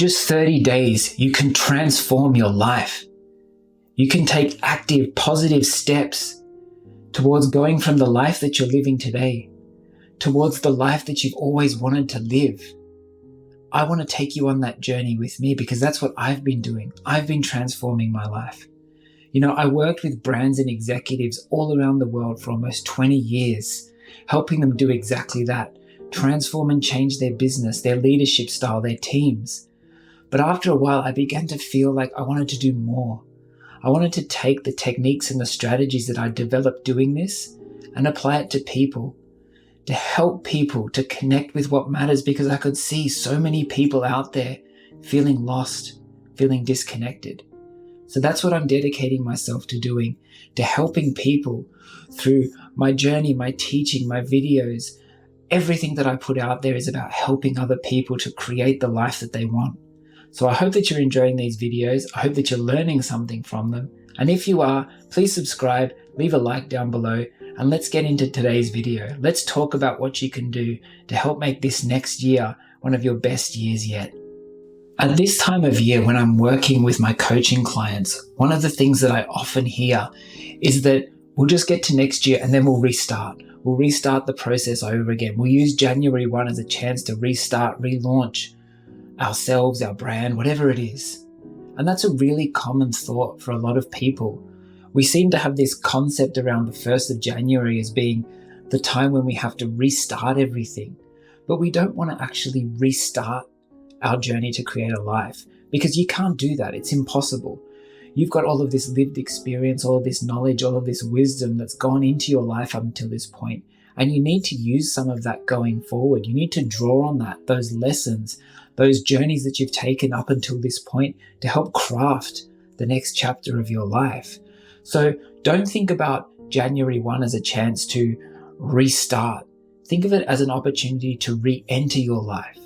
just 30 days, you can transform your life. You can take active, positive steps towards going from the life that you're living today towards the life that you've always wanted to live. I want to take you on that journey with me because that's what I've been doing. I've been transforming my life. I worked with brands and executives all around the world for almost 20 years, helping them do exactly that, transform and change their business, their leadership style, their teams. But after a while, I began to feel like I wanted to do more. I wanted to take the techniques and the strategies that I developed doing this and apply it to people, to help people to connect with what matters, because I could see so many people out there feeling lost, feeling disconnected. So that's what I'm dedicating myself to doing, to helping people through my journey, my teaching, my videos. Everything that I put out there is about helping other people to create the life that they want. So I hope that you're enjoying these videos. I hope that you're learning something from them. And if you are, please subscribe, leave a like down below, and let's get into today's video. Let's talk about what you can do to help make this next year one of your best years yet. At this time of year, when I'm working with my coaching clients, one of the things that I often hear is that we'll just get to next year and then we'll restart. We'll restart the process over again. We'll use January 1 as a chance to restart, relaunch ourselves, our brand, whatever it is. And that's a really common thought for a lot of people. We seem to have this concept around the 1st of January as being the time when we have to restart everything. But we don't want to actually restart our journey to create a life, because you can't do that. It's impossible. You've got all of this lived experience, all of this knowledge, all of this wisdom that's gone into your life up until this point. And you need to use some of that going forward. You need to draw on that, those lessons, those journeys that you've taken up until this point to help craft the next chapter of your life. So don't think about January 1 as a chance to restart. Think of it as an opportunity to re-enter your life.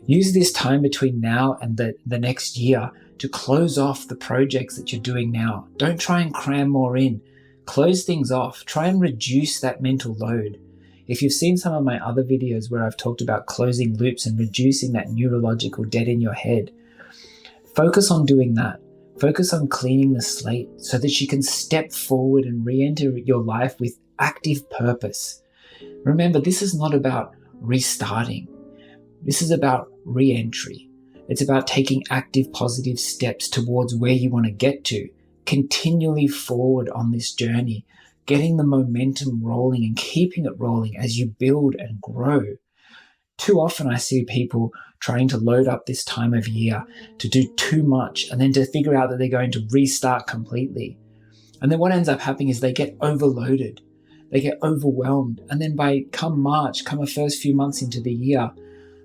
Use this time between now and the next year to close off the projects that you're doing now. Don't try and cram more in. Close things off. Try and reduce that mental load. If you've seen some of my other videos where I've talked about closing loops and reducing that neurological debt in your head, focus on doing that. Focus on cleaning the slate so that you can step forward and re-enter your life with active purpose. Remember, this is not about restarting. This is about re-entry. It's about taking active, positive steps towards where you want to get to, continually forward on this journey, getting the momentum rolling and keeping it rolling as you build and grow. Too often I see people trying to load up this time of year to do too much and then to figure out that they're going to restart completely. And then what ends up happening is they get overloaded, they get overwhelmed. And then by come March, come the first few months into the year,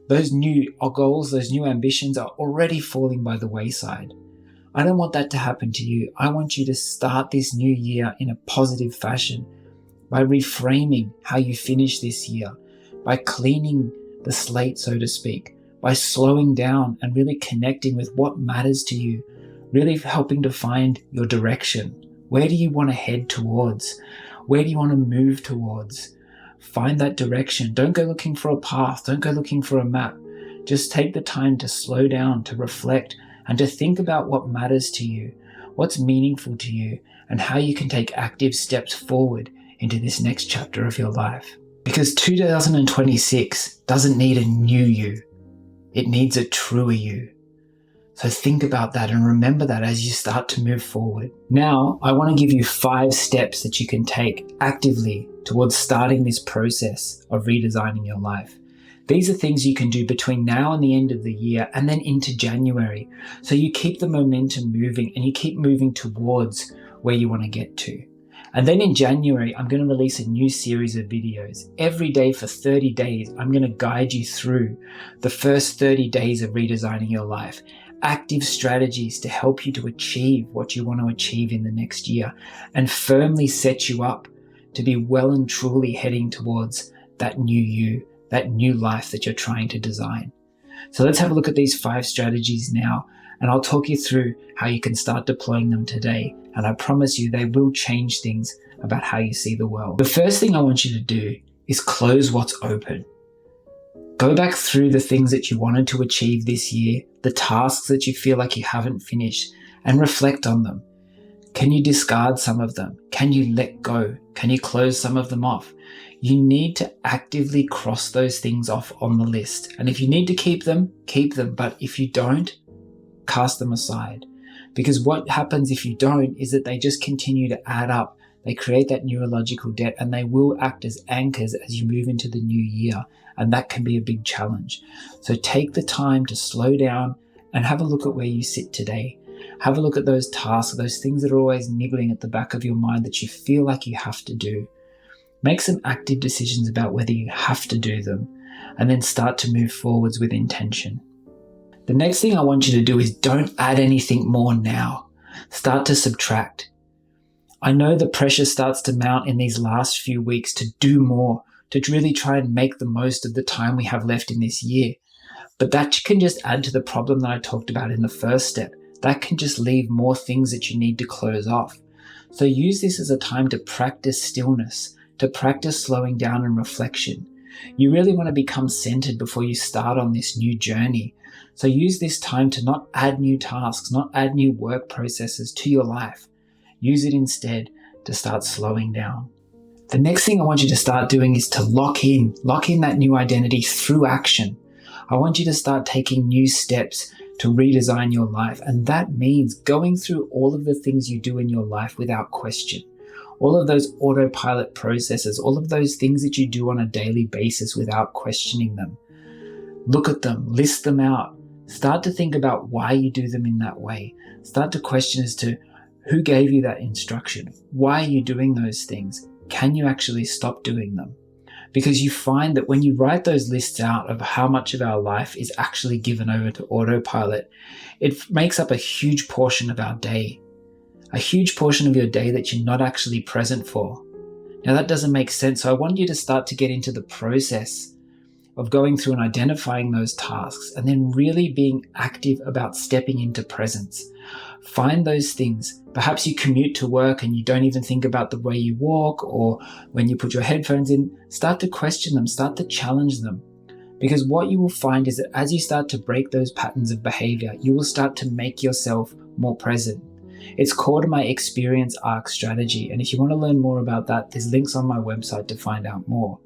those new goals, those new ambitions are already falling by the wayside. I don't want that to happen to you. I want you to start this new year in a positive fashion by reframing how you finish this year, by cleaning the slate, so to speak, by slowing down and really connecting with what matters to you, really helping to find your direction. Where do you want to head towards? Where do you want to move towards? Find that direction. Don't go looking for a path. Don't go looking for a map. Just take the time to slow down, to reflect, and to think about what matters to you, what's meaningful to you, and how you can take active steps forward into this next chapter of your life. Because 2026 doesn't need a new you. It needs a truer you. So think about that and remember that as you start to move forward. Now, I want to give you 5 steps that you can take actively towards starting this process of redesigning your life. These are things you can do between now and the end of the year and then into January. So you keep the momentum moving and you keep moving towards where you want to get to. And then in January, I'm going to release a new series of videos. Every day for 30 days, I'm going to guide you through the first 30 days of redesigning your life. Active strategies to help you to achieve what you want to achieve in the next year and firmly set you up to be well and truly heading towards that new you, that new life that you're trying to design. So let's have a look at these 5 strategies now, and I'll talk you through how you can start deploying them today. And I promise you they will change things about how you see the world. The first thing I want you to do is close what's open. Go back through the things that you wanted to achieve this year, the tasks that you feel like you haven't finished, and reflect on them. Can you discard some of them? Can you let go? Can you close some of them off? You need to actively cross those things off on the list. And if you need to keep them, keep them. But if you don't, cast them aside. Because what happens if you don't is that they just continue to add up. They create that neurological debt, and they will act as anchors as you move into the new year. And that can be a big challenge. So take the time to slow down and have a look at where you sit today. Have a look at those tasks, those things that are always nibbling at the back of your mind that you feel like you have to do. Make some active decisions about whether you have to do them, and then start to move forwards with intention. The next thing I want you to do is don't add anything more now. Start to subtract. I know the pressure starts to mount in these last few weeks to do more, to really try and make the most of the time we have left in this year. But that can just add to the problem that I talked about in the first step. That can just leave more things that you need to close off. So use this as a time to practice stillness, to practice slowing down and reflection. You really want to become centered before you start on this new journey. So use this time to not add new tasks, not add new work processes to your life. Use it instead to start slowing down. The next thing I want you to start doing is to lock in that new identity through action. I want you to start taking new steps to redesign your life. And that means going through all of the things you do in your life without question. All of those autopilot processes, all of those things that you do on a daily basis without questioning them. Look at them, list them out. Start to think about why you do them in that way. Start to question as to who gave you that instruction? Why are you doing those things? Can you actually stop doing them? Because you find that when you write those lists out of how much of our life is actually given over to autopilot, it makes up a huge portion of our day. A huge portion of your day that you're not actually present for. Now that doesn't make sense. So I want you to start to get into the process of going through and identifying those tasks and then really being active about stepping into presence. Find those things. Perhaps you commute to work and you don't even think about the way you walk, or when you put your headphones in, start to question them, start to challenge them. Because what you will find is that as you start to break those patterns of behavior, you will start to make yourself more present. It's called my experience arc strategy. And if you want to learn more about that, there's links on my website to find out more.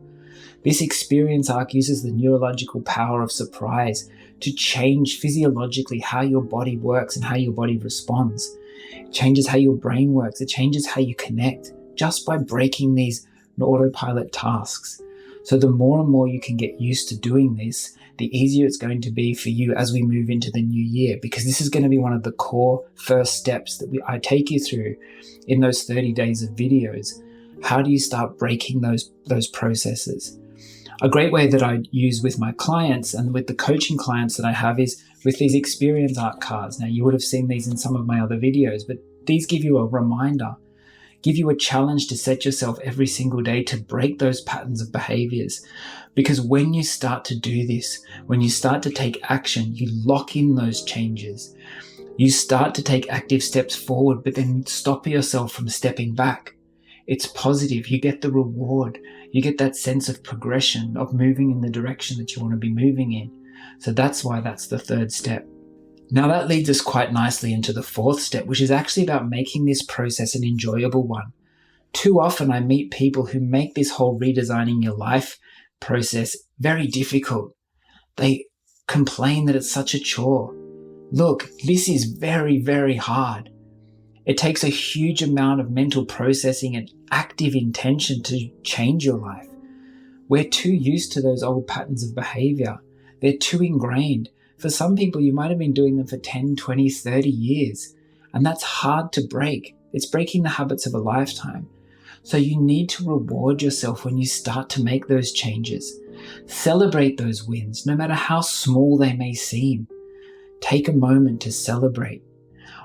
This experience arc uses the neurological power of surprise to change physiologically how your body works and how your body responds. It changes how your brain works. It changes how you connect just by breaking these autopilot tasks. So the more and more you can get used to doing this, the easier it's going to be for you as we move into the new year, because this is going to be one of the core first steps that I take you through in those 30 days of videos. How do you start breaking those processes? A great way that I use with my clients and with the coaching clients that I have is with these experience arc cards. Now, you would have seen these in some of my other videos, but these give you a reminder, give you a challenge to set yourself every single day to break those patterns of behaviors. Because when you start to do this, when you start to take action, you lock in those changes. You start to take active steps forward, but then stop yourself from stepping back. It's positive. You get the reward. You get that sense of progression, of moving in the direction that you want to be moving in. So that's why that's the third step. Now that leads us quite nicely into the fourth step, which is actually about making this process an enjoyable one. Too often I meet people who make this whole redesigning your life process very difficult. They complain that it's such a chore. Look, this is very, very hard. It takes a huge amount of mental processing and active intention to change your life. We're too used to those old patterns of behavior. They're too ingrained. For some people, you might have been doing them for 10, 20, 30 years, and that's hard to break. It's breaking the habits of a lifetime. So you need to reward yourself when you start to make those changes. Celebrate those wins, no matter how small they may seem. Take a moment to celebrate.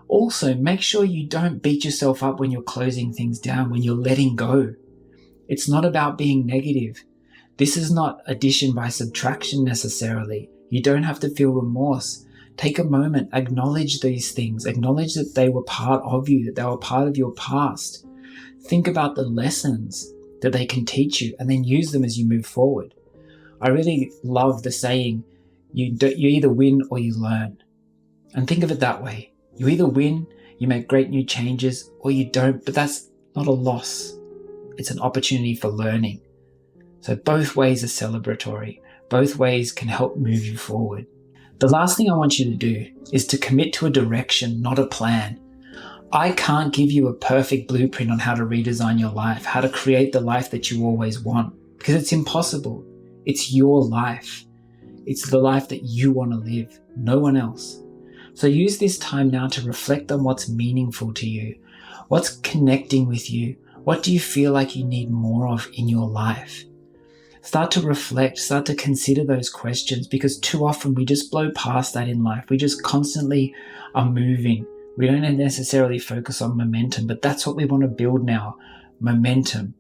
Also, make sure you don't beat yourself up when you're closing things down, when you're letting go. It's not about being negative. This is not addition by subtraction necessarily. You don't have to feel remorse. Take a moment, acknowledge these things, acknowledge that they were part of you, that they were part of your past. Think about the lessons that they can teach you and then use them as you move forward. I really love the saying, you either win or you learn. And think of it that way. You either win, you make great new changes, or you don't, but that's not a loss. It's an opportunity for learning. So both ways are celebratory. Both ways can help move you forward. The last thing I want you to do is to commit to a direction, not a plan. I can't give you a perfect blueprint on how to redesign your life, how to create the life that you always want, because it's impossible. It's your life. It's the life that you want to live, no one else. So use this time now to reflect on what's meaningful to you, what's connecting with you, what do you feel like you need more of in your life? Start to reflect, start to consider those questions, because too often we just blow past that in life. We just constantly are moving. We don't necessarily focus on momentum, but that's what we want to build now, momentum.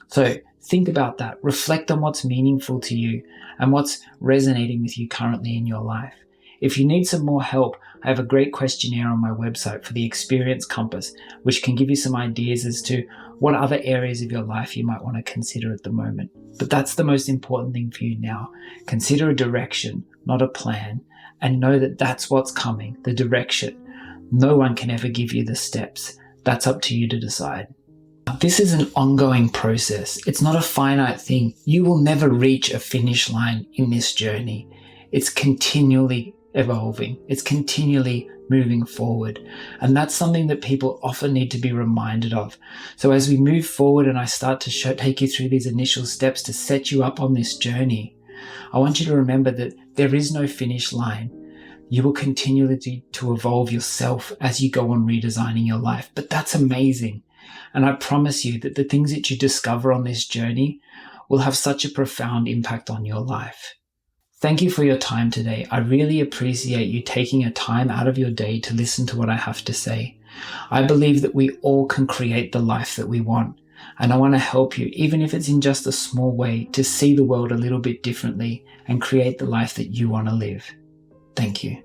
So think about that. Reflect on what's meaningful to you and what's resonating with you currently in your life. If you need some more help, I have a great questionnaire on my website for the Experience Compass, which can give you some ideas as to what other areas of your life you might want to consider at the moment. But that's the most important thing for you now. Consider a direction, not a plan, and know that that's what's coming, the direction. No one can ever give you the steps. That's up to you to decide. This is an ongoing process. It's not a finite thing. You will never reach a finish line in this journey. It's continually evolving. It's continually moving forward. And that's something that people often need to be reminded of. So as we move forward and I start to take you through these initial steps to set you up on this journey, I want you to remember that there is no finish line. You will continue to evolve yourself as you go on redesigning your life. But that's amazing. And I promise you that the things that you discover on this journey will have such a profound impact on your life. Thank you for your time today. I really appreciate you taking a time out of your day to listen to what I have to say. I believe that we all can create the life that we want. And I want to help you, even if it's in just a small way, to see the world a little bit differently and create the life that you want to live. Thank you.